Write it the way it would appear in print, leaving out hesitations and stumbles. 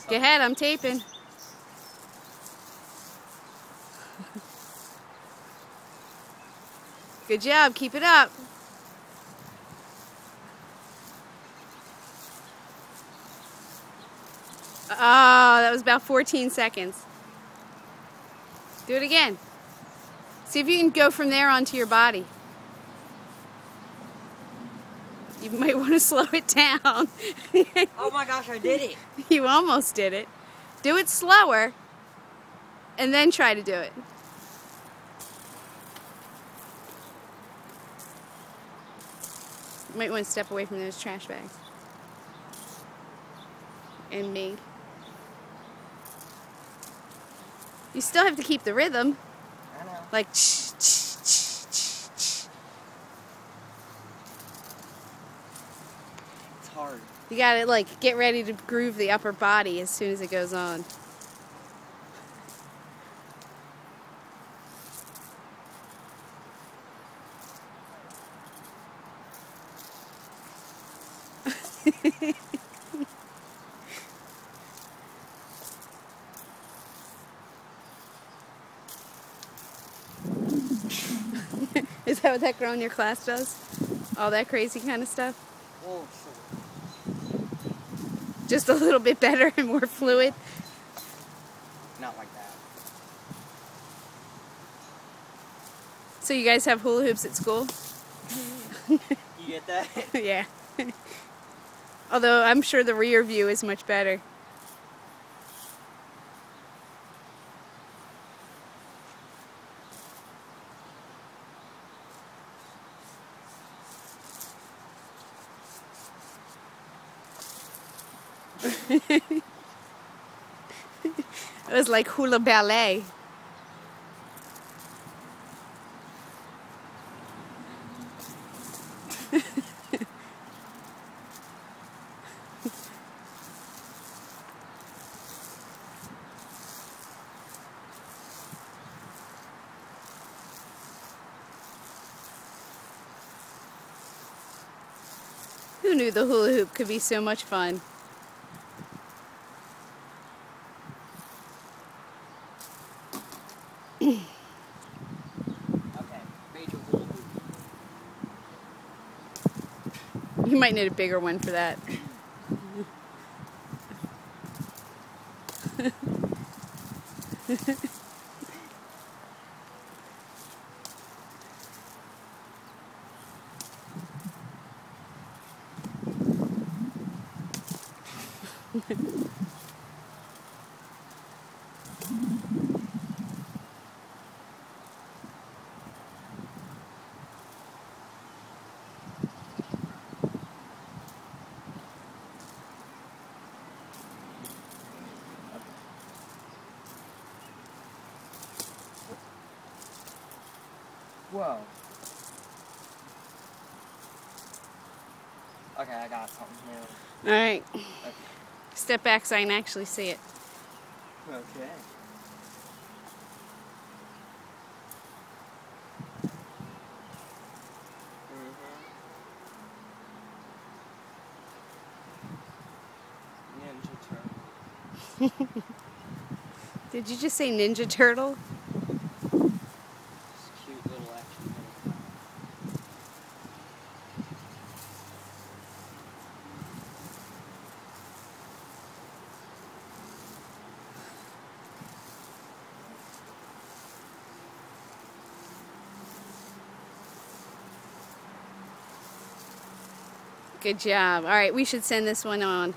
Go ahead, I'm taping. Good job, keep it up. Oh, that was about 14 seconds. Do it again. See if you can go from there onto your body. You might want to slow it down. Oh my gosh, I did it. You almost did it. Do it slower, and then try to do it. You might want to step away from those trash bags. And me. You still have to keep the rhythm. I know. Like ch ch ch ch ch. It's hard. You gotta like get ready to groove the upper body as soon as it goes on. Is that what that girl in your class does? All that crazy kind of stuff? Oh, Just a little bit better and more fluid? not like that. So you guys have hula hoops at school? You get that? Yeah. Although I'm sure the rear view is much better. It was like hula ballet. Who knew the hula hoop could be so much fun? Okay, major hula hoop. You might need a bigger one for that. Whoa. Okay, I got something here. Alright. Okay. Step back so I can actually see it. Okay. Ninja Turtle. Did you just say Ninja Turtle? This cute little action figure. Good job. Alright, we should send this one on.